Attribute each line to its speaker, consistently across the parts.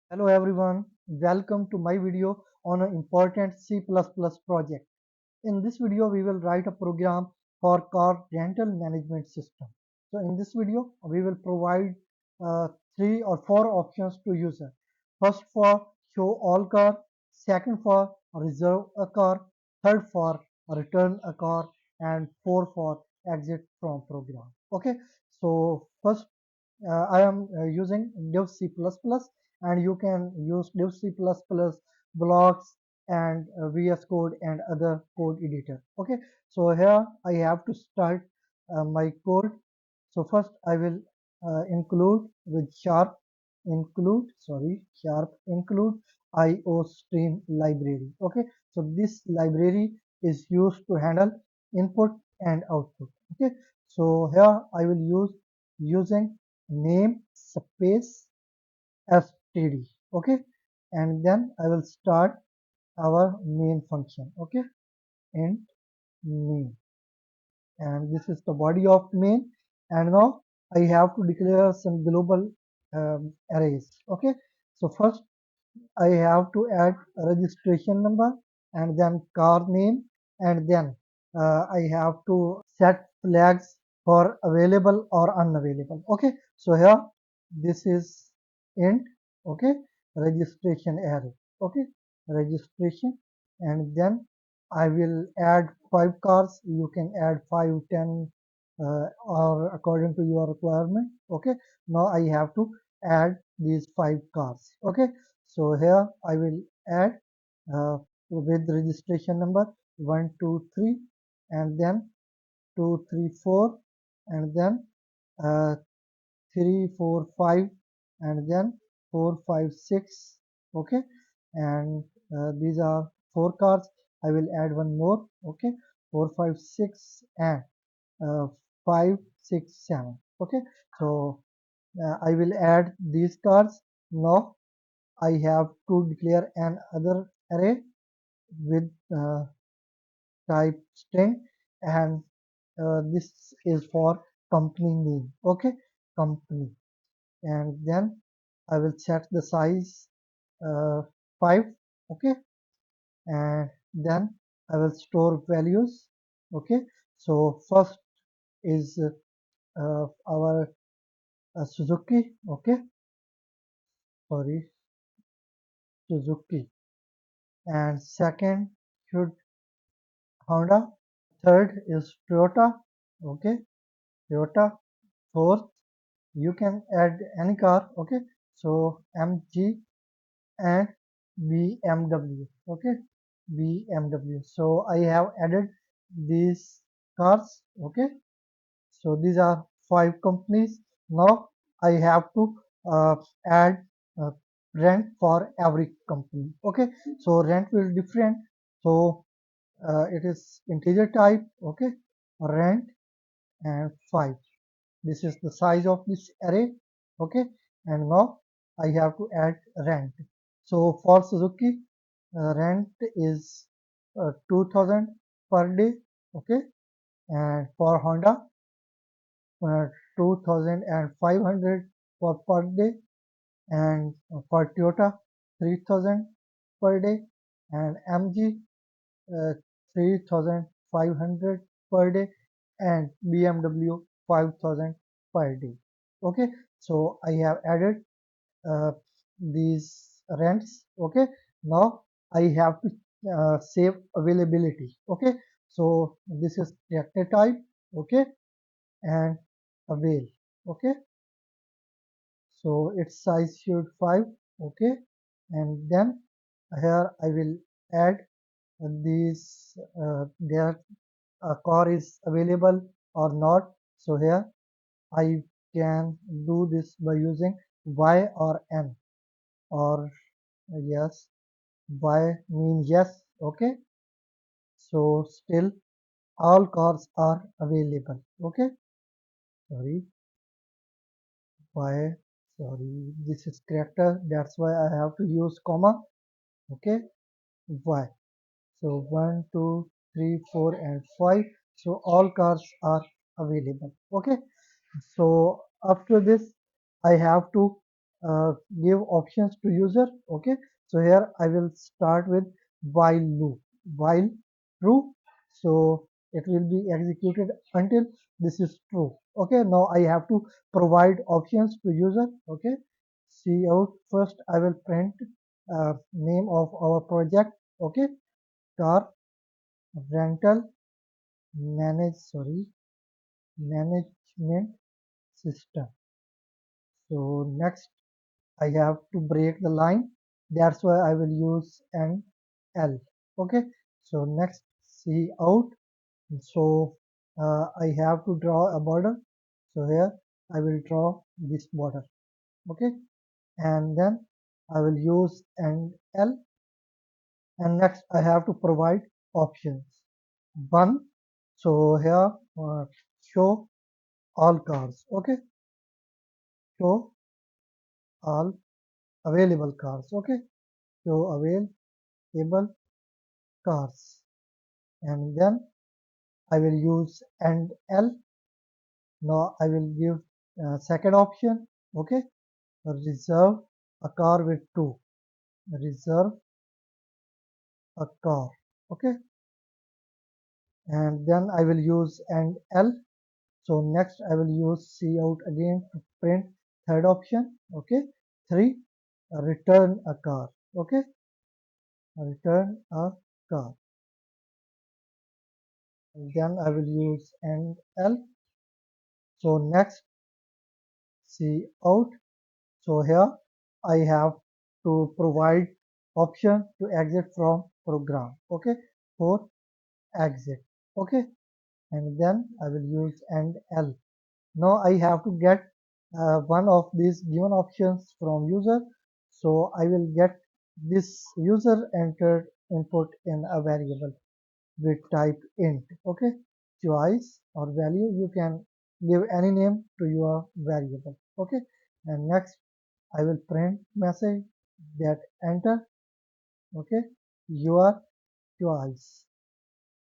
Speaker 1: Hello everyone, welcome to my video on an important C++ project. In this video, we will write a program for car rental management system. So in this video, we will provide uh, three or four options to user. First for show all car, second for reserve a car, third for return a car, and four for exit from program. Okay, so first I am using div C++ and you can use div C++, blocks and VS Code and other code editor. Okay, so here I have to start my code. So first I will include with sharp include IO stream library. Okay, so this library is used to handle input and output. Okay, so here I will use using name space std. Okay, and then I will start our main function. Okay, int main, and this is the body of main. And now I have to declare some global arrays. Okay, so first I have to add a registration number and then car name, and then I have to set flags for available or unavailable. Okay, so here this is int. Okay, registration array. Okay, registration, and then I will add 5 cars. You can add 5, 10, or according to your requirement. Okay, now I have to add these 5 cars. Okay, so here I will add with registration number 1, 2, 3, and then 2, 3, 4, and then uh, 3, 4, 5, and then 4, 5, 6. Okay, and these are 4 cards. I will add one more. Okay, 4, 5, 6, and uh, 5, 6, 7. Okay, so I will add these cards. Now I have to declare an other array with type string, and this is for company name. Okay, company, and then I will set the size 5. Okay, and then I will store values. Okay, so first is our Suzuki. Okay, sorry, Suzuki, and second should Honda. Third is Toyota. Okay, Toyota. Fourth, you can add any car. Okay, so MG and BMW. Okay, BMW. So I have added these cars. Okay, so these are 5 companies. Now I have to add uh, rent for every company. Okay, so rent will different. So it is integer type. Okay, rent and 5. This is the size of this array. Okay, and now I have to add rent. So for Suzuki, rent is 2000 per day. Okay, and for Honda, 2500 for per day, and for Toyota, 3000 per day, and MG, 3500 per day, and BMW 5000 per day. Okay, so I have added uh, these rents. Okay, now I have to save availability. Okay, so this is character type. Okay, and avail. Okay, so its size should 5. Okay, and then here I will add these their car is available or not. So here I can do this by using y or n, or yes, y means yes. Okay, so still all cars are available. Okay, sorry, y, sorry, this is character, that's why I have to use comma. Okay, y, so 1, 2, 3, 4, and 5. So all cars are available. Okay, so after this I have to uh, give options to user. Okay, so here I will start with while loop, while true, so it will be executed until this is true. Okay, now I have to provide options to user. Okay, see out, first I will print name of our project. Okay, car rental management system. So next I have to break the line. That's why I will use an L. Okay. So next C out. So I have to draw a border. So here I will draw this border. Okay. And then I will use an L. And next I have to provide options. One. So here show all cars. Okay. Show all available cars. Okay. Show available cars, and then I will use and L. Now I will give second option. Okay, reserve a car with two. Reserve a car. Okay, and then I will use and L. So next I will use C out again to print third option. Okay, three, return a car. Okay, return a car. And then I will use and L. So next C out. So here I have to provide option to exit from program. Okay, for exit. Okay, and then I will use and L. Now I have to get one of these given options from user. So I will get this user entered input in a variable with type int. Okay, choice or value, you can give any name to your variable. Okay, and next I will print message that enter. Okay, your choice.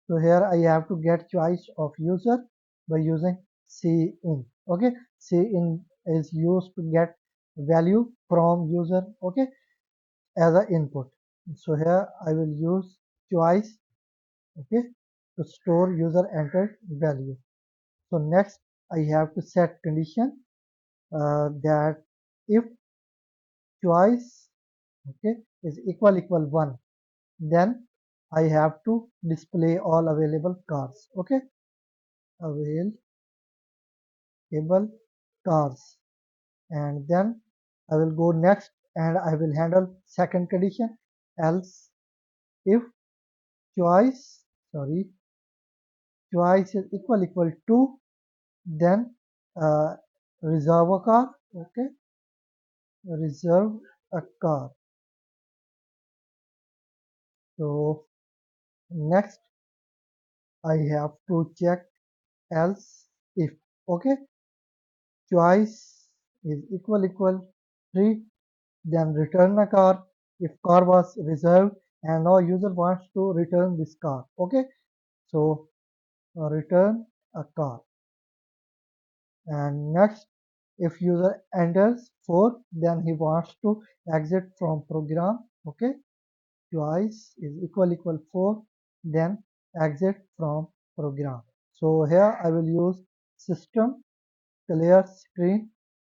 Speaker 1: So here I have to get choice of user by using cin. Okay, cin is used to get value from user. Okay, as an input. So here I will use choice. Okay, to store user entered value. So next I have to set condition that if choice, okay, is equal 1, then I have to display all available cars. Okay, available cars, and then I will go next and I will handle second condition. Else if choice, sorry, choice is equal 2, then uh, reserve a car. Okay, reserve a car. So next I have to check else if, okay, choice is equal 3, then return a car if car was reserved and now user wants to return this car. Okay, so return a car. And next, if user enters 4, then he wants to exit from program. Okay, choice is equal 4, then exit from program. So here I will use system clear screen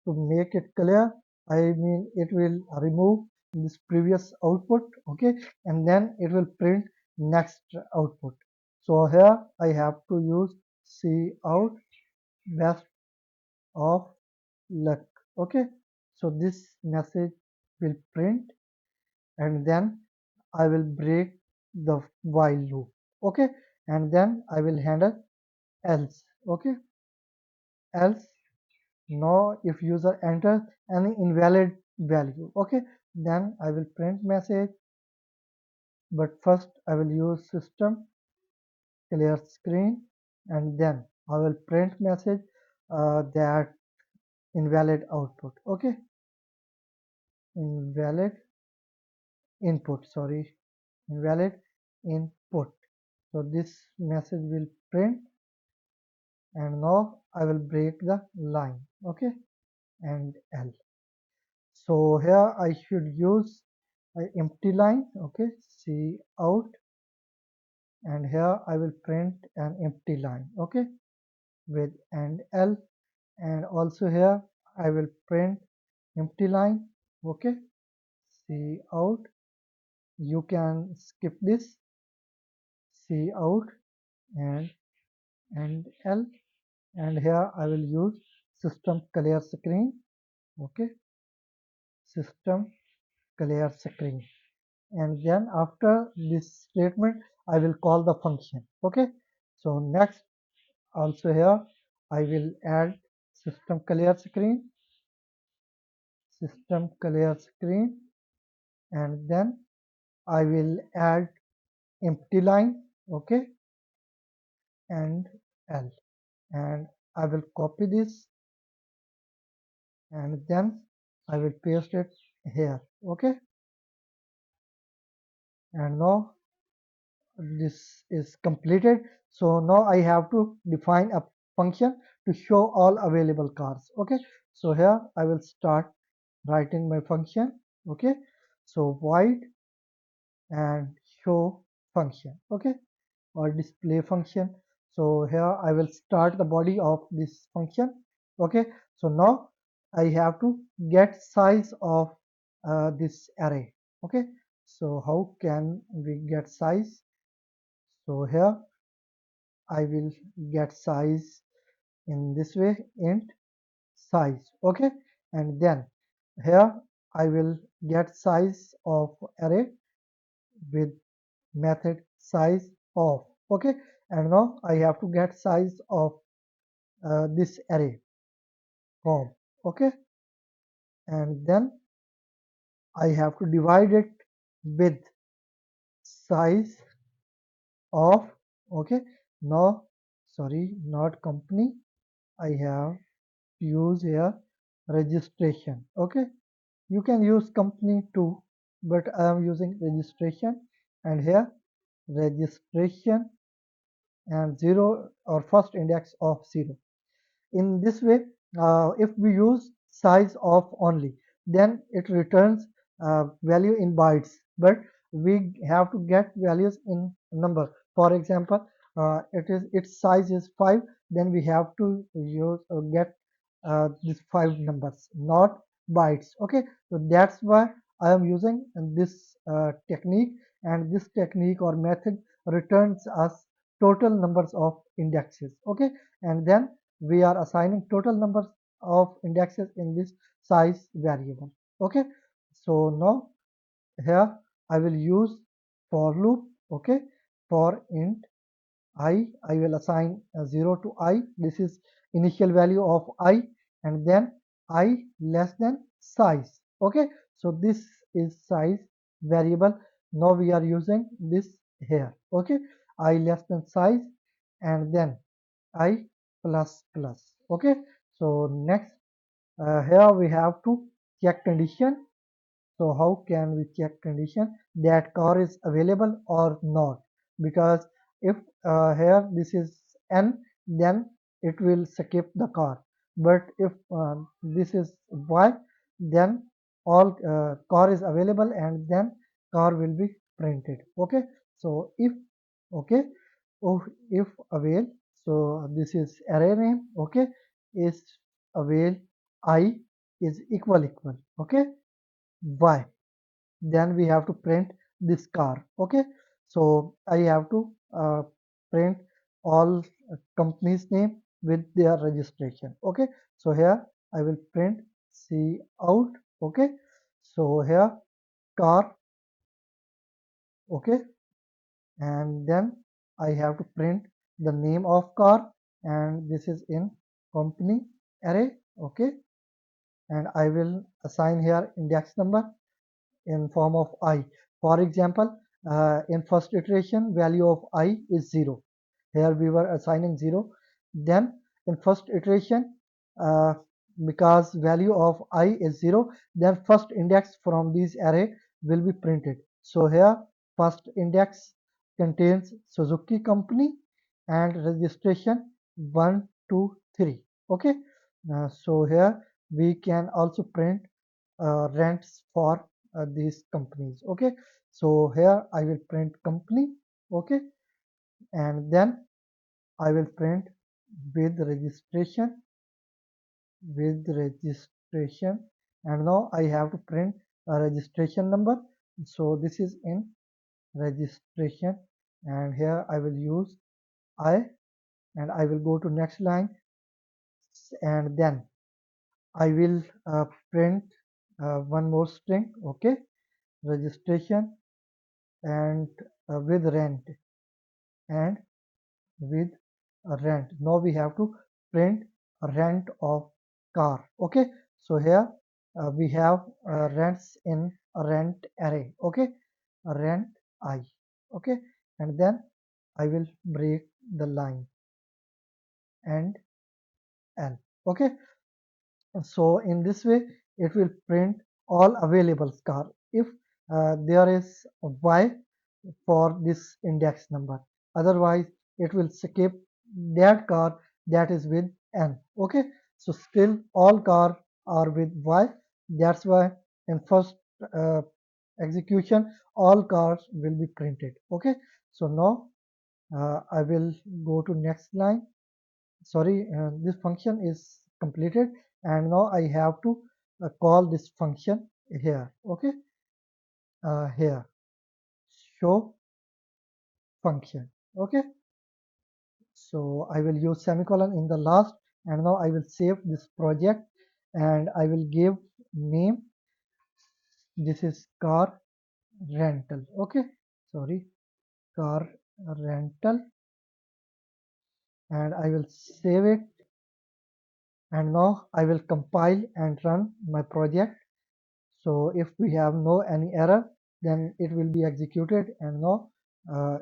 Speaker 1: to make it clear. I mean it will remove this previous output. Okay, and then it will print next output. So here I have to use C out best of luck. Okay, so this message will print, and then I will break the while loop. Okay, and then I will handle else. Okay, else now if user enters any invalid value. Okay, then I will print message, but first I will use system clear screen, and then I will print message that invalid output. Okay, invalid input, sorry, invalid input. So this message will print, and now I will break the line. Okay, and L. So here I should use an empty line, okay, C out, and here I will print an empty line, okay, with and L, and also here I will print empty line, okay, C out. You can skip this, C out, and L, and here I will use system clear screen, okay, system clear screen, and then after this statement I will call the function, okay. So next also here I will add system clear screen, system clear screen, and then I will add empty line, okay, and L, and I will copy this, and then I will paste it here, okay. And now this is completed. So now I have to define a function to show all available cars, okay. So here I will start writing my function, okay. So void and show function, okay, or display function. So here I will start the body of this function, okay. So now I have to get size of this array, okay. So how can we get size? So here I will get size in this way, int size, okay. And then here I will get size of array with method size of, okay. And now I have to get size of this array com, okay. And then I have to divide it with size of, okay. Now sorry, not company, I have to use here registration, okay. You can use company too, but I am using registration, and here registration and 0 or first index of 0. In this way, if we use size of only, then it returns value in bytes, but we have to get values in number. For example, its size is 5, then we have to use get these 5 numbers, not bytes, okay. So that's why I am using this technique, and this technique or method returns us total numbers of indexes, okay. And then we are assigning total numbers of indexes in this size variable, okay. So now here I will use for loop, okay. For int I will assign 0 to I. This is initial value of I, and then I less than size, okay. So this is size variable. Now we are using this here, okay. I less than size, and then I plus plus, okay. So next here we have to check condition. So how can we check condition that car is available or not? Because if here this is n, then it will skip the car. But if this is y, then all car is available, and then car will be printed. Okay. So if, okay, oh, if avail, so this is array name. Okay, is avail I is equal, okay, y, then we have to print this car, okay. So I have to print all companies name with their registration, okay. So here I will print C out, okay. So here car, okay, and then I have to print the name of car, and this is in company array, okay. And I will assign here index number in form of I. For example, in first iteration, value of I is 0. Here we were assigning 0. Then in first iteration, uh, because value of I is 0, then first index from this array will be printed. So here first index contains Suzuki company and registration 1, 2, 3. Okay. So here we can also print rents for these companies. Okay, so here I will print company. Okay, and then I will print with registration, with registration, and now I have to print a registration number. So this is in registration, and here I will use I, and I will go to next line, and then I will print one more string. Okay, registration and with rent, and with rent. Now we have to print rent of car. Okay, so here we have rents in rent array. Okay, rent I. Okay, and then I will break the line and L. Okay, so in this way it will print all available car if there is a Y for this index number. Otherwise it will skip that car that is with N. Okay, so still all car are with Y. That's why in first uh, execution all cars will be printed. Okay, so now I will go to next line. Sorry, this function is completed, and now I have to call this function here. Okay, here show function. Okay, so I will use semicolon in the last, and now I will save this project, and I will give name. This is car rental. Okay, sorry, car rental, and I will save it, and now I will compile and run my project. So if we have no any error, then it will be executed, and now uh,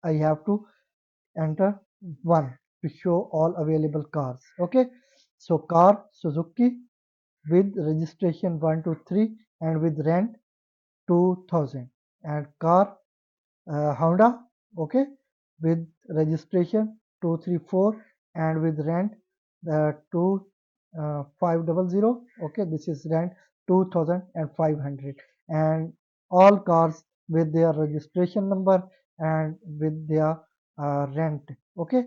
Speaker 1: I have to enter 1 to show all available cars. Okay, so car Suzuki with registration 123 and with rent 2000, and car Honda, okay, with registration 234 and with rent 2500. Okay, this is rent 2500, and all cars with their registration number and with their rent, okay,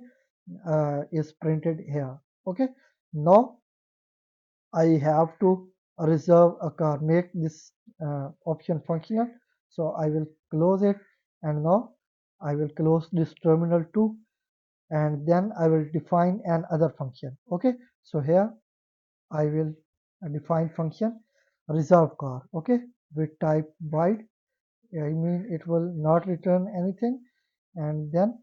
Speaker 1: is printed here. Okay, now I have to reserve a car, make this option functional. So I will close it, and now I will close this terminal too, and then I will define another function. Okay, so here I will define function reserve car. Okay, with type void. I mean it will not return anything, and then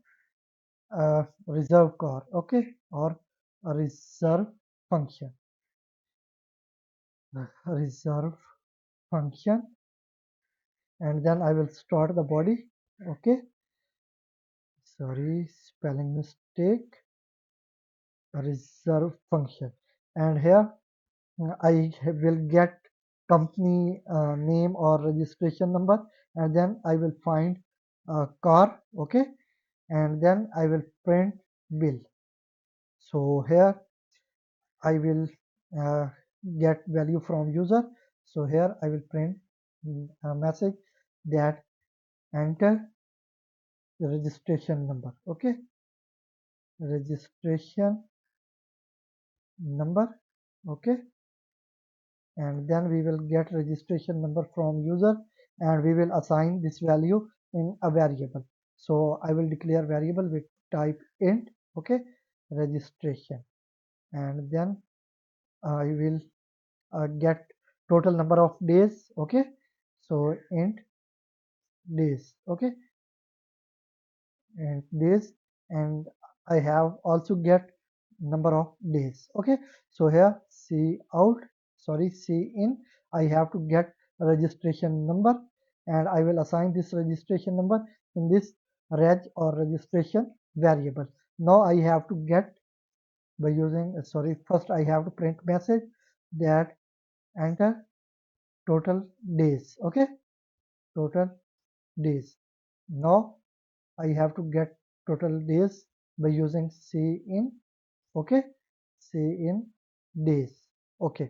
Speaker 1: reserve car. Okay, or a reserve function, reserve function, and then I will start the body. Okay, sorry, spelling mistake, reserve function, and here I will get company name or registration number, and then I will find a car. Okay, and then I will print bill. So here I will uh, get value from user. So here I will print a message that enter the registration number. Okay, registration number. Okay, and then we will get registration number from user, and we will assign this value in a variable. So I will declare variable with type int. Okay, registration, and then I will get total number of days. Okay, so int days. Okay, and days, and I have also get number of days. Okay, so here C out, sorry, C in, I have to get registration number, and I will assign this registration number in this reg or registration variable. Now I have to get by using sorry, first I have to print message that enter total days. Okay, total days. Now I have to get total days by using C in. Okay, C in days. Okay,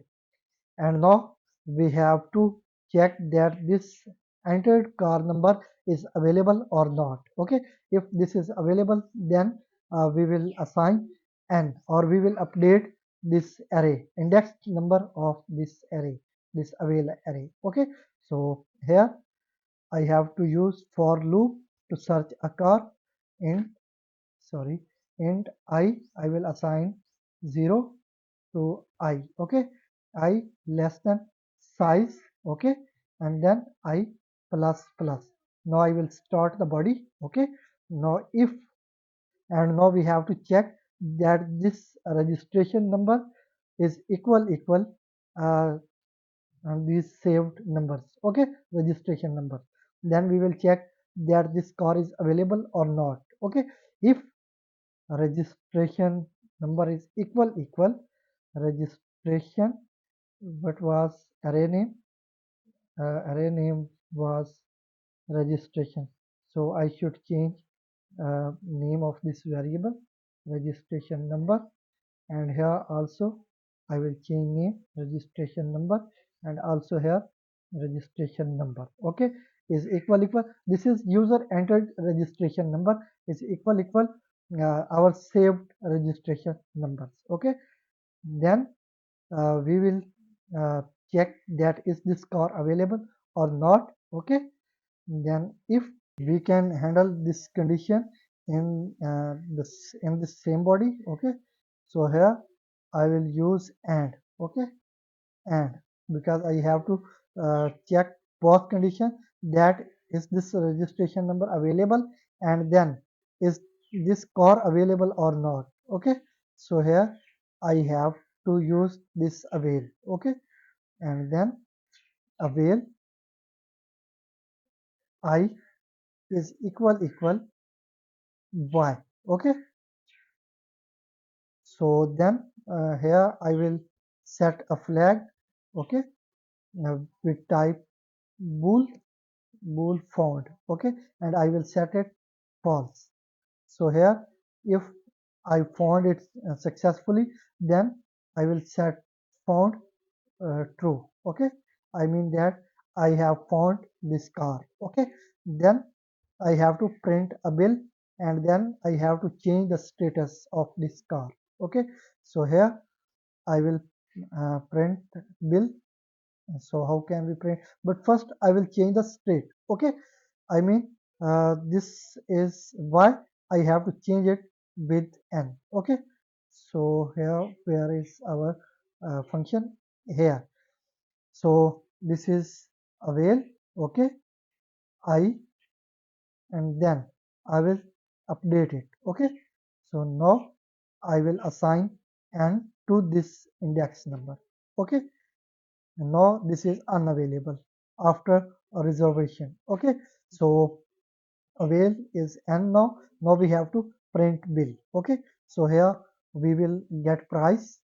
Speaker 1: and now we have to check that this entered car number is available or not. Okay, if this is available, then we will assign n, or we will update this array, index number of this array, this avail array. Okay, so here I have to use for loop to search a car. int sorry int I will assign 0 to I. Okay, I less than size. Okay, and then I plus plus. Now I will start the body. Okay, now if, and now we have to check that this registration number is equal uh, and these saved numbers. Okay, registration number, then we will check that this car is available or not. Okay, if registration number is equal registration, what was array name, array name was registration, so I should change name of this variable registration number, and here also I will change name registration number, and also here registration number. Okay, is equal, this is user entered registration number is equal our saved registration numbers. Okay, then we will check that is this car available or not. Okay, then if we can handle this condition in the same body. Okay, so here I will use and. Okay, and because I have to check both condition, that is this registration number available, and then is this car available or not. Okay, so here I have to use this avail. Okay, and then avail I is equal y. Okay, so then here I will set a flag. Okay, with type bool found. Okay, and I will set it false. So here if I found it successfully, then I will set found true. Okay, I mean that I have found this car. Okay, then I have to print a bill, and then I have to change the status of this car. Okay, so here I will print bill. So how can we print? But first I will change the state. Okay, I mean this is why I have to change it with n. Okay, so here where is our function here? So this is avail. Okay, I, and then I will update it. Okay, so now I will assign n to this index number. Okay, now this is unavailable after a reservation. Okay, so avail is n. Now we have to print bill. Okay, so here we will get price,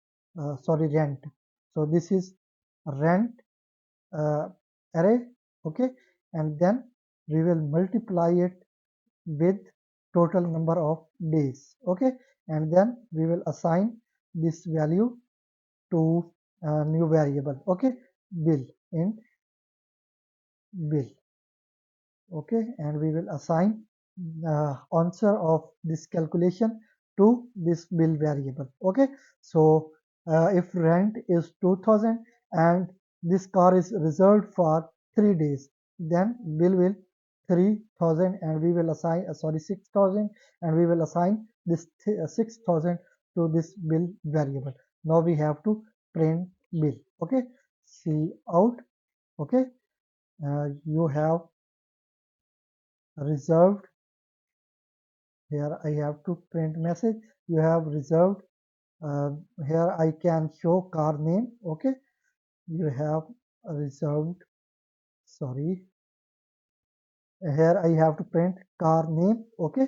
Speaker 1: sorry, rent. So this is rent uh, array. Okay, and then we will multiply it with total number of days. Okay, and then we will assign this value to a new variable. Okay, bill in bill. Okay, and we will assign answer of this calculation to this bill variable. Okay, so if rent is 2000 and this car is reserved for 3 days, then bill will 3000, and we will assign 6000, and we will assign this 6000 to this bill variable. Now we have to print bill. Okay, see out. Okay, you have reserved. Here I have to print message, you have reserved. uh, Here I can show car name. Okay, you have reserved, sorry, here I have to print car name. Okay,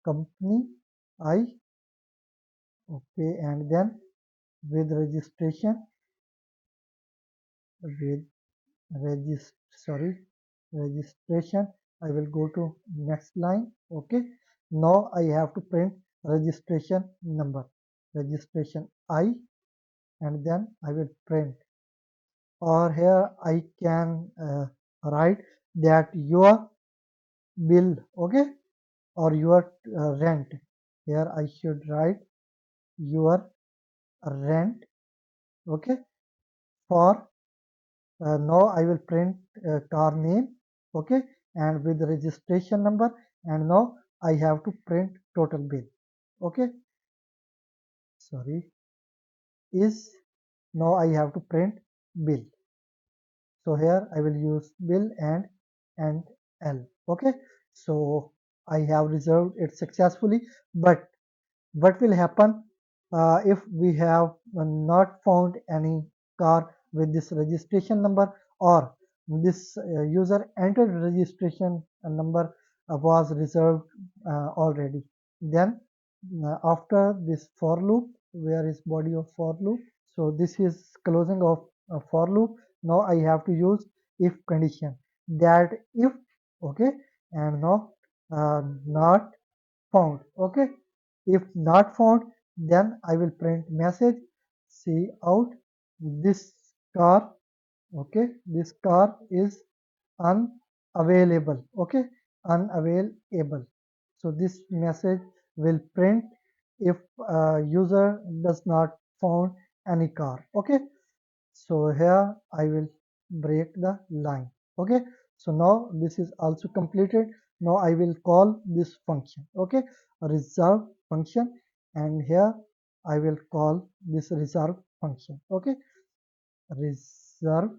Speaker 1: company I. Okay, and then with registration, with sorry, registration, I will go to next line. Okay, now I have to print registration number, registration I, and then I will print or here I can write that your bill, okay, or your rent. Here I should write your rent, okay. For now I will print car name, okay, and with registration number, and now I have to print total bill, okay. Sorry, is now I have to print bill. So here I will use bill and L, okay. So I have reserved it successfully, but what will happen if we have not found any car with this registration number, or this user entered registration number was reserved already? Then after this for loop, where is body of for loop? So this is closing of for loop. Now I have to use if condition, that if, okay, and now not found, okay. If not found, then I will print message see out this car, okay, this car is unavailable, okay, unavailable. So this message will print if user does not found any car, okay. So here I will break the line, okay. So now this is also completed. Now I will call this function, okay, reserve function, and here I will call this reserve function, okay, reserve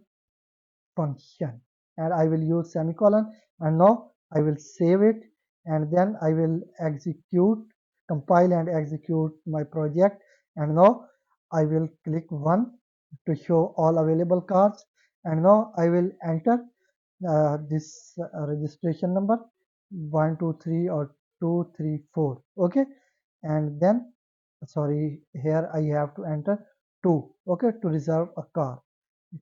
Speaker 1: function, and I will use semicolon, and now I will save it, and then I will execute, compile and execute my project, and now I will click 1 to show all available cars, and now I will enter this registration number 123 or 234, okay. And then, sorry, here I have to enter 2, okay, to reserve a car.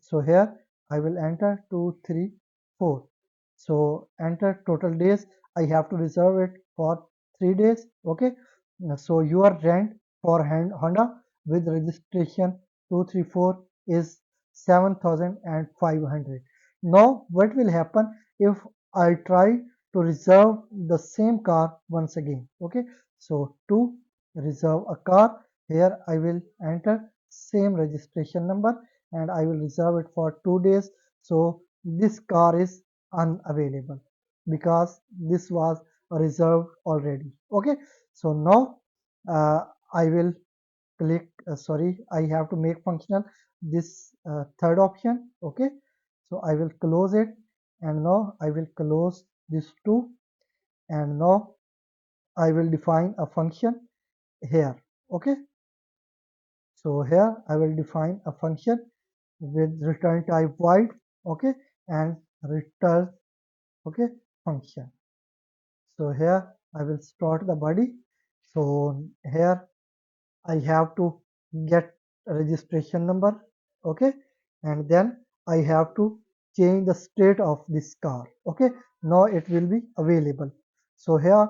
Speaker 1: So here I will enter 2, 3, 4. So enter total days. I have to reserve it for 3 days. Okay. So your rent for Honda with registration 234 is 7,500. Now what will happen if I try to reserve the same car once again? Okay. So to reserve a car, here I will enter same registration number, and I will reserve it for 2 days. So this car is unavailable because this was reserved already. Okay. So now uh, I will click, sorry, I have to make functional this third option. Okay. So I will close it, and now I will close this two, and now I will define a function here. Okay. So here I will define a function with return type void, okay, and return, okay, function. So here I will start the body. So here I have to get registration number, okay, and then I have to change the state of this car, okay. Now it will be available. So here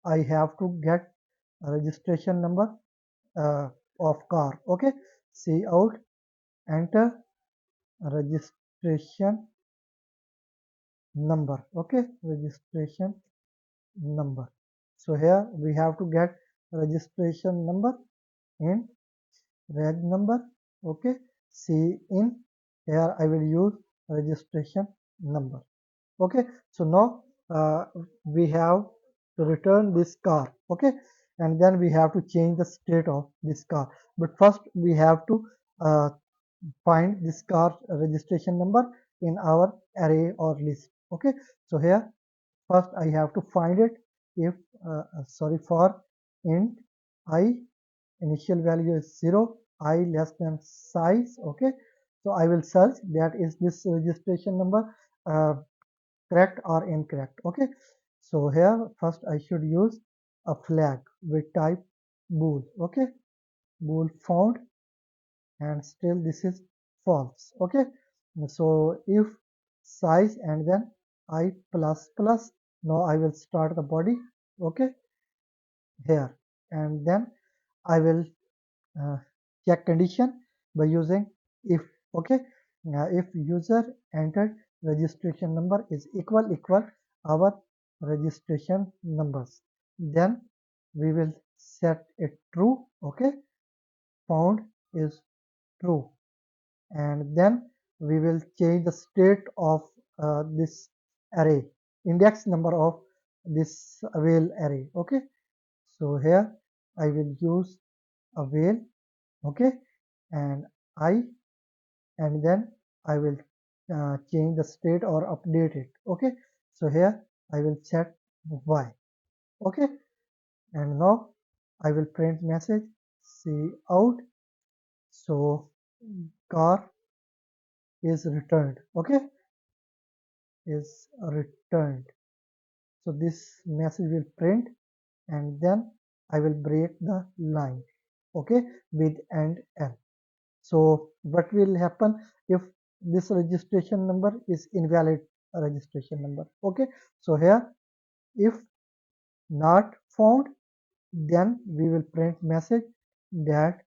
Speaker 1: I have to get a registration number uh, of car, okay. See out, enter registration number, okay, registration number. So here we have to get registration number in reg number, okay. See in, here I will use registration number, okay. So now we have to return this car, okay, and then we have to change the state of this car, but first we have to uh, find this car registration number in our array or list, okay. So here first I have to find it. If sorry, for int I, initial value is 0, I less than size, okay. So I will search that is this registration number uh, correct or incorrect, okay. So here first I should use a flag with type bool, okay, bool found, and still this is false, okay. So if size and then I plus plus, now I will start the body, okay, here, and then I will uh, check condition by using if, okay. if user entered registration number is equal our registration numbers, then we will set it true. Okay, found is true, and then we will change the state of this array, index number of this avail array. Okay, so here I will use avail. Okay, and I, and then I will change the state or update it. Okay, so here I will set y. Okay, and now I will print message see out. So car is returned. Okay, is returned. So this message will print, and then I will break the line. Okay, with and l. So what will happen if this registration number is invalid registration number? Okay, so here if not found, then we will print message that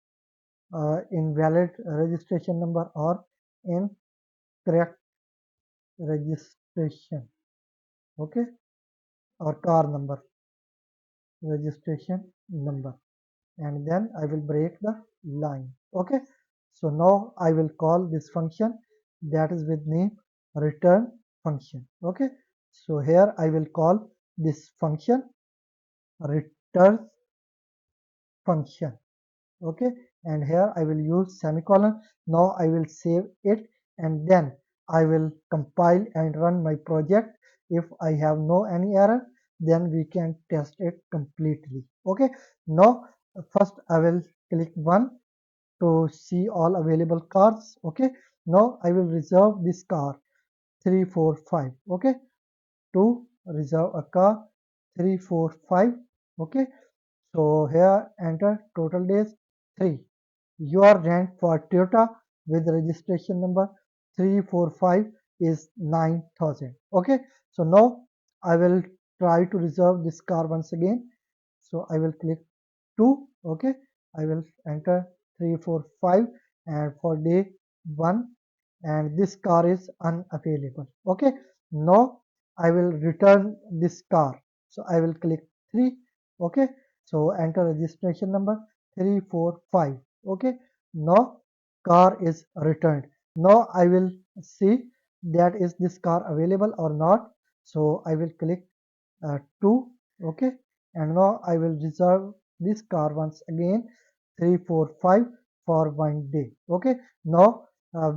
Speaker 1: invalid registration number or incorrect registration. Okay, or car number registration number, and then I will break the line. Okay, so now I will call this function that is with name return function. Okay, so here I will call this function return function. Okay, and here I will use semicolon. Now I will save it, and then I will compile and run my project. If I have no any error, then we can test it completely. Okay, now first I will click 1 to see all available cars. Okay, now I will reserve this car 345. Okay, to reserve a car 345. Okay, so here enter total days 3. Your rent for Toyota with registration number 345 is 9,000. Okay, so now I will try to reserve this car once again. So I will click 2. Okay, I will enter 345 and for day 1, and this car is unavailable. Okay, now I will return this car. So I will click 3. Okay, so enter registration number 345. Okay, now car is returned. Now I will see that is this car available or not. So I will click 2. Okay, and now I will reserve this car once again 345 for 1 day. Okay, now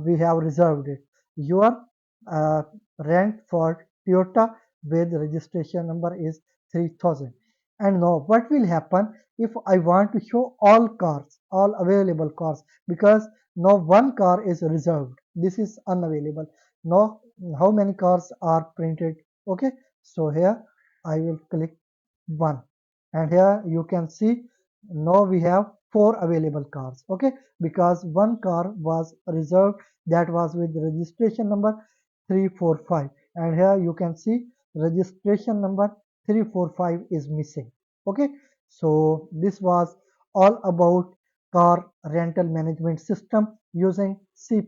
Speaker 1: we have reserved it. Your uh, rent for Toyota with registration number is 3000. And now what will happen if I want to show all cars, all available cars, because now one car is reserved, this is unavailable. Now how many cars are printed? Okay, so here I will click 1, and here you can see now we have 4 available cars. Okay, because one car was reserved, that was with registration number 345, and here you can see registration number 345 is missing. Okay, so this was all about car rental management system using C++.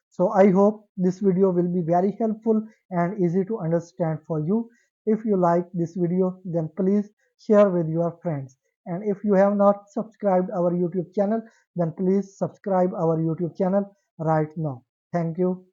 Speaker 1: So I hope this video will be very helpful and easy to understand for you. If you like this video, then please share with your friends. And if you have not subscribed our YouTube channel, then please subscribe our YouTube channel right now. Thank you.